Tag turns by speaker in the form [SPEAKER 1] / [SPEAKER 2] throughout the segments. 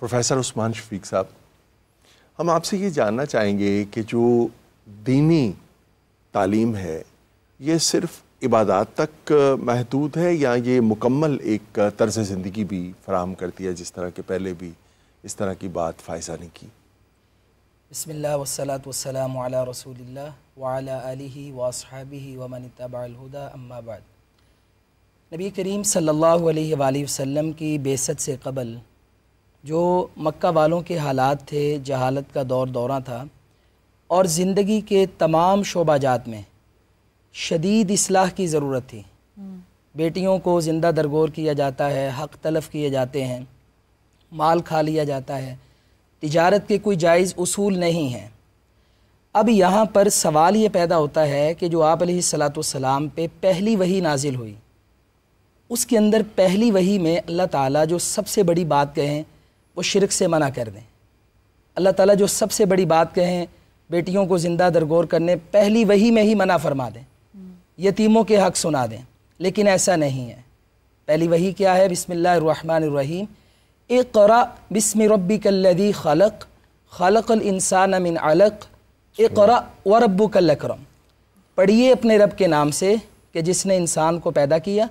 [SPEAKER 1] Professor Usman Shafiq साहब, हम आपसे ये जानना चाहेंगे कि जो दीनी तालीम है ये सिर्फ इबादत तक महदूद है या ये मुकम्मल एक तर्ज ज़िंदगी भी फराहम करती है, जिस तरह के पहले भी इस तरह की बात फ़ाइज़ा ने की?
[SPEAKER 2] बिस्मिल्लाह वस्सलातु वस्सलामु अला रसूलिल्लाह व अला आलिहि व अस्हाबिहि व मन इत्तबअल हुदा अम्मा बाद। नबी करीम सल्लल्लाहु अलैहि वसल्लम की बेसत से क़बल जो मक्का वालों के हालात थे, जहालत का दौरा था और ज़िंदगी के तमाम शोबाजात में शदीद इस्लाह की ज़रूरत थी। बेटियों को ज़िंदा दरगोर किया जाता है, हक़ तलफ़ किए जाते हैं, माल खा लिया जाता है, तिजारत के कोई जायज़ उसूल नहीं हैं। अब यहाँ पर सवाल ये पैदा होता है कि जो आप अलैहिस्सलातु वस्सलाम पे पहली वही नाजिल हुई, उसके अंदर पहली वही में अल्लाह ताला जो सबसे बड़ी बात कहें वो शिरक से मना कर दें। अल्लाह ताला जो सबसे बड़ी बात कहें बेटियों को ज़िंदा दरगोर करने, पहली वही में ही मना फरमा दें, यतीमों के हक़ सुना दें। लेकिन ऐसा नहीं है। पहली वही क्या है? बिस्मिल्लाहिर्रहमानिर्रहीम, इक़रा बिस्मि रब्बिकल्लज़ी खलक़ खलक़ल इंसान मिन अलक़ इक़रा व रब्बुकल अकरम। पढ़िए अपने रब के नाम से कि जिसने इंसान को पैदा किया।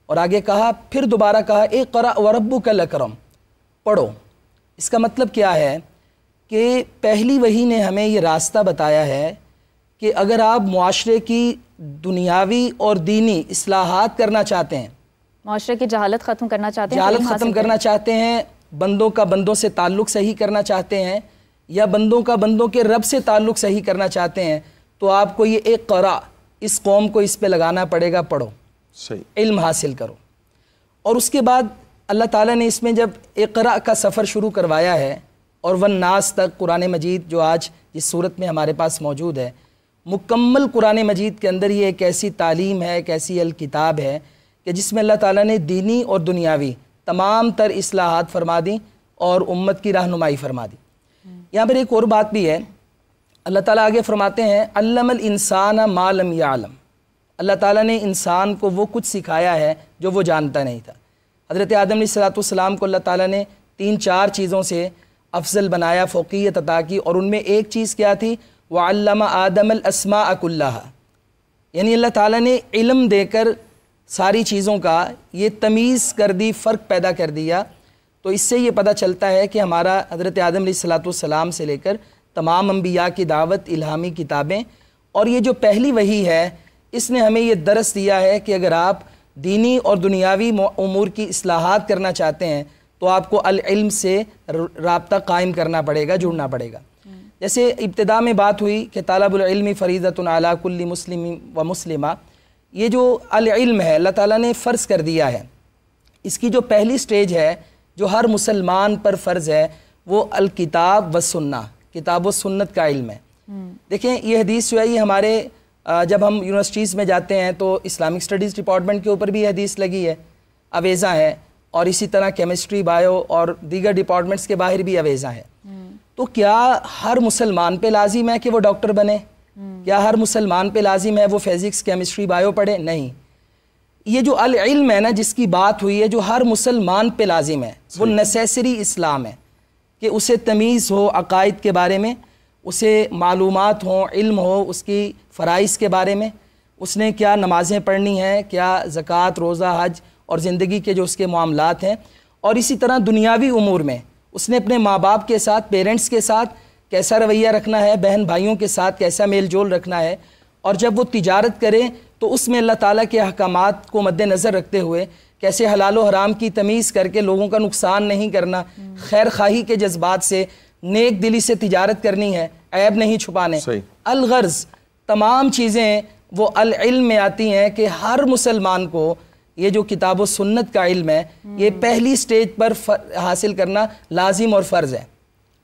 [SPEAKER 2] और आगे कहा, फिर दोबारा कहा इक़रा व रब्बुकल अकरम, पढ़ो। इसका मतलब क्या है कि पहली वही ने हमें ये रास्ता बताया है कि अगर आप मुआशरे की दुनियावी और दीनी इस्लाहात करना चाहते हैं,
[SPEAKER 3] मुआशरे की जहालत ख़त्म करना चाहते हैं,
[SPEAKER 2] जहालत ख़त्म करना चाहते हैं, बंदों का बंदों से ताल्लुक़ सही करना चाहते हैं, या बंदों का बंदों के रब से ताल्लुक़ सही करना चाहते हैं, तो आपको ये एक क़रा, इस कौम को इस पे लगाना पड़ेगा, पढ़ो,
[SPEAKER 1] सही
[SPEAKER 2] इल्म हासिल करो। और उसके बाद अल्लाह ताला ने इसमें जब इक़रा का सफ़र शुरू करवाया है और वन नास तक कुरान मजीद जो आज इस सूरत में हमारे पास मौजूद है, मुकम्मल कुरान मजीद के अंदर ये एक ऐसी तालीम है, एक ऐसी अल किताब है कि जिसमें अल्लाह ताला ने दीनी और दुनियावी तमाम तर इस्लाहात फरमा दी और उम्मत की रहनुमाई फरमा दी। यहाँ पर एक और बात भी है, अल्लाह ताला आगे फरमाते हैं अल्लमल इंसान मा लम यअलम। अल्लाह ताला ने इंसान को वो कुछ सिखाया है जो वो जानता नहीं था। हज़रत आदम अलैहिस्सलाम को अल्लाह ताला ने 3-4 चीज़ों से अफजल बनाया, फ़ौक़ियत अता की, और उनमें एक चीज़ क्या थी? वअल्लमा आदमल अस्माअ कुल्लहा, यानी अल्लाह ताला ने इल्म देकर सारी चीज़ों का ये तमीज़ कर दी, फ़र्क पैदा कर दिया। तो इससे ये पता चलता है कि हमारा हज़रत आदम अलैहिस्सलाम से लेकर तमाम अंबिया की दावत, इल्हामी किताबें, और ये जो पहली वही है इसने हमें ये दरस दिया है कि अगर आप दीनी और दुनियावी उमूर की इस्लाहात करना चाहते हैं तो आपको अल इल्म से राब्ता कायम करना पड़ेगा, जुड़ना पड़ेगा। जैसे इब्तिदा में बात हुई कि तालबुल इल्मी फ़रीज़तुन अला कुल्ली मुस्लिम व मुस्लिमा, ये जो अल इल्म है अल्लाह ताला ने फ़र्ज़ कर दिया है। इसकी जो पहली स्टेज है जो हर मुसलमान पर फ़र्ज़ है वो अल किताब व सुन्ना, किताब व सुन्नत का इल्म है। देखें ये हदीस जो है ये हमारे जब हम यूनिवर्सिटीज़ में जाते हैं तो इस्लामिक स्टडीज़ डिपार्टमेंट के ऊपर भी हदीस लगी है, अवेज़ा है, और इसी तरह केमिस्ट्री, बायो और दीगर डिपार्टमेंट्स के बाहर भी अवेज़ा है। तो क्या हर मुसलमान पे लाजिम है कि वो डॉक्टर बने? क्या हर मुसलमान पे लाजिम है वो फिज़िक्स, केमिस्ट्री, बायो पढ़े? नहीं। ये जो अल इल्म है ना जिसकी बात हुई है, जो हर मुसलमान पे लाजिम है, वो नेसेसरी इस्लाम है कि उसे तमीज़ हो अकायद के बारे में, उसे मालूमात हो, इल्म हो उसकी फ़राइज़ के बारे में, उसने क्या नमाज़ें पढ़नी हैं, क्या ज़कात, रोज़ा, हज और ज़िंदगी के जो उसके मामलात हैं, और इसी तरह दुनियावी उमूर में उसने अपने माँ बाप के साथ, पेरेंट्स के साथ कैसा रवैया रखना है, बहन भाइयों के साथ कैसा मेल जोल रखना है, और जब वो तिजारत करे तो उसमें अल्लाह ताला के अहकामात को मद्देनज़र रखते हुए कैसे हलाल व हराम की तमीज़ करके लोगों का नुकसान नहीं करना, खैर खाही के जज्बात से नेक दिली से तिजारत करनी है, ऐब नहीं छुपाने। अल गर्ज़ तमाम चीज़ें वो अल इल्म में आती हैं कि हर मुसलमान को ये जो किताब व सुन्नत का इल्म है ये पहली स्टेज पर हासिल करना लाजिम और फ़र्ज़ है।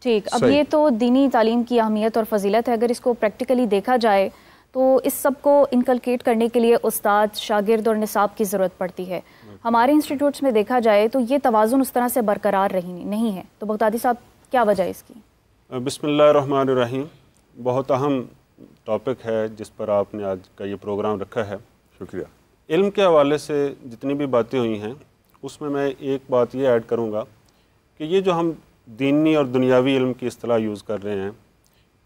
[SPEAKER 3] ठीक, अब ये तो दीनी तालीम की अहमियत और फजीलत है। अगर इसको प्रैक्टिकली देखा जाए तो इस सब को इनकलकेट करने के लिए उस्ताद, शागिर्द और निसाब की ज़रूरत पड़ती है। हमारे इंस्टीट्यूट्स में देखा जाए तो ये तवाज़ुन उस तरह से बरकरार नहीं है। तो बगदादी साहब क्या वजह है इसकी?
[SPEAKER 4] बिस्मिल्लाहिर्रहमानिर्रहीम, बहुत अहम टॉपिक है जिस पर आपने आज का ये प्रोग्राम रखा है, शुक्रिया। इल्म के हवाले से जितनी भी बातें हुई हैं उसमें मैं एक बात ये ऐड करूँगा कि ये जो हम दीनी और दुनियावी इल्म की इस्तिलाह यूज़ कर रहे हैं,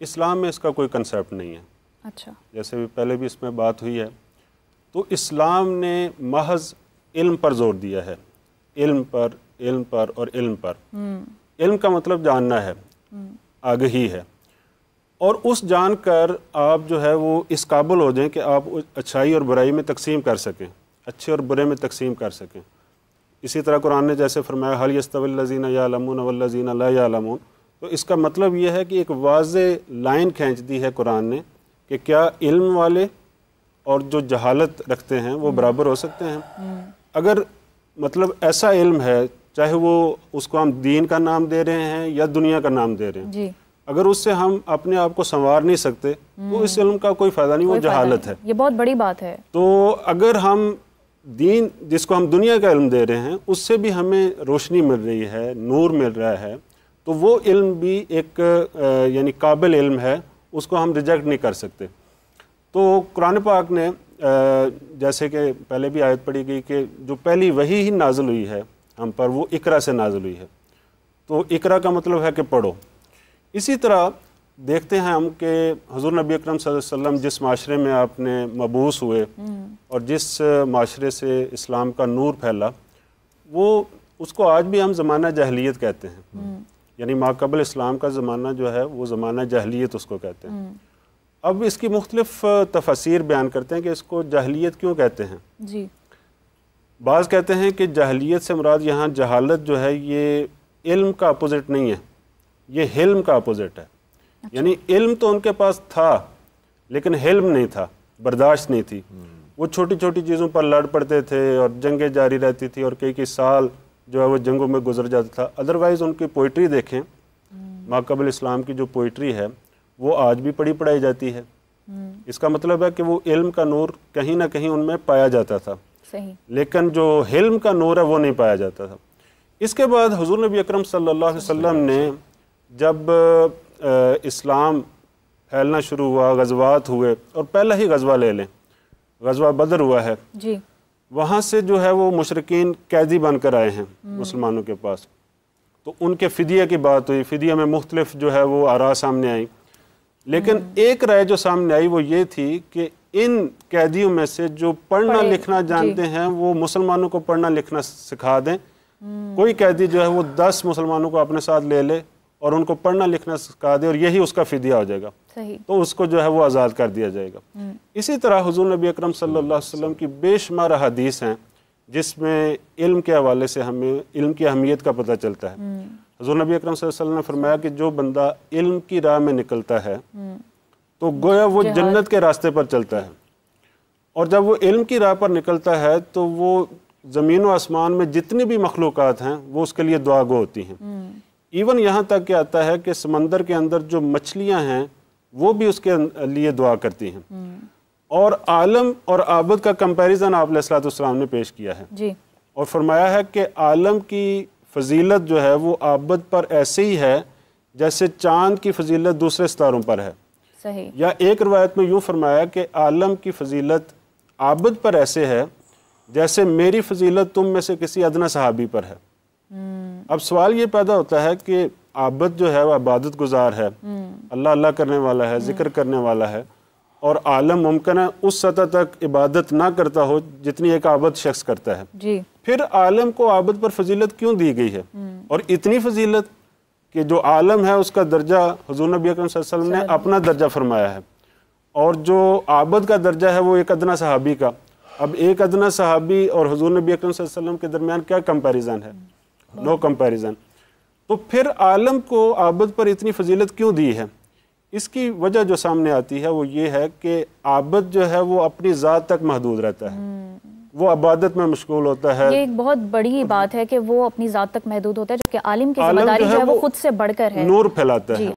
[SPEAKER 4] इस्लाम में इसका कोई कंसेप्ट नहीं है।
[SPEAKER 3] अच्छा,
[SPEAKER 4] जैसे भी पहले भी इसमें बात हुई है, तो इस्लाम ने महज इल्म पर जोर दिया है, इल्म पर और इल्म पर। इल्म का मतलब जानना है, आगही है, और उस जानकर आप जो है वो इस काबिल हो जाएं कि आप अच्छाई और बुराई में तकसीम कर सकें, अच्छे और बुरे में तकसीम कर सकें। इसी तरह कुरान ने जैसे फरमाया हल यस्तविल्लज़ीना यालमून वल्लज़ीना ला यालमून, तो इसका मतलब ये है कि एक वाज़े लाइन खींच दी है कुरान ने कि क्या इल्म वाले और जो जहालत रखते हैं वो बराबर हो सकते हैं। अगर मतलब ऐसा इल्म है, चाहे वो उसको हम दीन का नाम दे रहे हैं या दुनिया का नाम दे रहे हैं
[SPEAKER 3] जी,
[SPEAKER 4] अगर उससे हम अपने आप को संवार नहीं सकते तो इस इल्म का कोई फ़ायदा नहीं, वो जहालत है।
[SPEAKER 3] ये बहुत बड़ी बात है।
[SPEAKER 4] तो अगर हम दीन जिसको हम दुनिया का इल्म दे रहे हैं उससे भी हमें रोशनी मिल रही है, नूर मिल रहा है, तो वो इल्म भी एक यानी काबिल इल्म है, उसको हम रिजेक्ट नहीं कर सकते। तो कुरान पाक ने जैसे कि पहले भी आयत पढ़ी गई कि जो पहली वही ही नाज़िल हुई है हम पर, वो इकरा से नाज़िल हुई है। तो इकरा का मतलब है कि पढ़ो। इसी तरह देखते हैं हम कि हुज़ूर नबी अकरम सल्लल्लाहु अलैहि वसल्लम जिस माशरे में आपने मबूस हुए और जिस माशरे से इस्लाम का नूर फैला, वो उसको आज भी हम ज़माना जहलियत कहते हैं, यानी माक़बल इस्लाम का ज़माना जो है वो ज़माना जहलियत उसको कहते हैं। अब इसकी मुख्तलिफ तफसीर बयान करते हैं कि इसको जहलियत क्यों कहते हैं
[SPEAKER 3] जी।
[SPEAKER 4] बाज़ कहते हैं कि जहलियत से मुराद यहाँ जहालत जो है ये इल्म का अपोजिट नहीं है, ये हिल्म का अपोजिट है।
[SPEAKER 3] अच्छा।
[SPEAKER 4] यानी इल्म तो उनके पास था लेकिन हिल्म नहीं था, बर्दाश्त नहीं थी। वो छोटी छोटी चीज़ों पर लड़ पड़ते थे और जंगें जारी रहती थी और कई साल जो है वो जंगों में गुजर जाता था। अदरवाइज़ उनकी पोइट्री देखें, माक़बल इस्लाम की जो पोइट्री है वो आज भी पढ़ी पढ़ाई जाती है। इसका मतलब है कि वो इल्म का नूर कहीं ना कहीं उनमें पाया जाता था,
[SPEAKER 3] सही,
[SPEAKER 4] लेकिन जो हिल्म का नूर है वो नहीं पाया जाता था। इसके बाद हुज़ूर नबी अकरम सल्लल्लाहु अलैहि वसल्लम ने जब इस्लाम फैलना शुरू हुआ, गज़वात हुए, और पहला ही गज़वा ले लें, गज़वा बदर हुआ है
[SPEAKER 3] जी,
[SPEAKER 4] वहाँ से जो है वो मुशरिकीन कैदी बनकर आए हैं मुसलमानों के पास। तो उनके फ़िदिया की बात हुई, फ़िदिया में मुख्तलिफ जो है वो आरा सामने आई, लेकिन एक राय जो सामने आई वो ये थी कि इन कैदियों में से जो पढ़ना लिखना जानते हैं वो मुसलमानों को पढ़ना लिखना सिखा दें। कोई कैदी जो है वो 10 मुसलमानों को अपने साथ ले ले और उनको पढ़ना लिखना सिखा दे और यही उसका फ़िदिया हो जाएगा,
[SPEAKER 3] सही,
[SPEAKER 4] तो उसको जो है वो आज़ाद कर दिया जाएगा। इसी तरह हुज़ूर नबी अकरम सल्लल्लाहु अलैहि वसल्लम की बेशुमार हदीस हैं जिसमें इल्म के हवाले से हमें इल्म की अहमियत का पता चलता है। हुज़ूर नबी अकरम सल्लल्लाहु अलैहि वसल्लम ने फरमाया कि जो बंदा इल्म की राह में निकलता है तो गोया वो जन्नत के रास्ते पर चलता है, और जब वो इल्म की राह पर निकलता है तो वो ज़मीन व आसमान में जितनी भी मखलूक़ात हैं वो उसके लिए दुआ गो होती हैं। इवन यहाँ तक कि आता है कि समंदर के अंदर जो मछलियाँ हैं वो भी उसके लिए दुआ करती हैं। और आलम और आबद का कंपैरिजन आप अलैहिस्सलातु वस्सलाम ने पेश किया है
[SPEAKER 3] जी,
[SPEAKER 4] और फरमाया है कि आलम की फजीलत जो है वो आबद पर ऐसे ही है जैसे चांद की फजीलत दूसरे सितारों पर है।
[SPEAKER 3] सही,
[SPEAKER 4] या एक रवायत में यूँ फरमाया कि आलम की फजीलत आबद पर ऐसे है जैसे मेरी फजीलत तुम में से किसी अदना सहाबी पर है। अब सवाल ये पैदा होता है कि आबद जो है वह इबादत गुजार है, अल्लाह अल्लाह करने वाला है, जिक्र करने वाला है, और आलम मुमकिन है उस सतह तक इबादत ना करता हो जितनी एक आबद शख्स करता है
[SPEAKER 3] जी।
[SPEAKER 4] फिर आलम को आबद पर फजीलत क्यों दी गई है? और इतनी फजीलत कि जो आलम है उसका दर्जा हुज़ूर नबी अकरम सल्लल्लाहु अलैहि वसल्लम ने अपना दर्जा फरमाया है, और जो आबद का दर्जा है वो एक अदना सहाबी का। अब एक अदना सहाबी और हुज़ूर नबी अकरम सल्लल्लाहु अलैहि वसल्लम के दरमियान क्या कंपैरिजन है? No comparison. तो फिर आलम को आबद पर इतनी फजीलत क्यों दी है? इसकी वजह जो सामने आती है वो ये है कि आबद जो है वो अपनी ज़ात तक महदूद रहता है, वो इबादत में मशगूल होता है।
[SPEAKER 3] ये एक बहुत बड़ी बात है कि वो अपनी ज़ात तक महदूद होता है, जबकि आलिम की जिम्मेदारी जो है वो खुद से बढ़कर है,
[SPEAKER 4] नूर फैलाता है।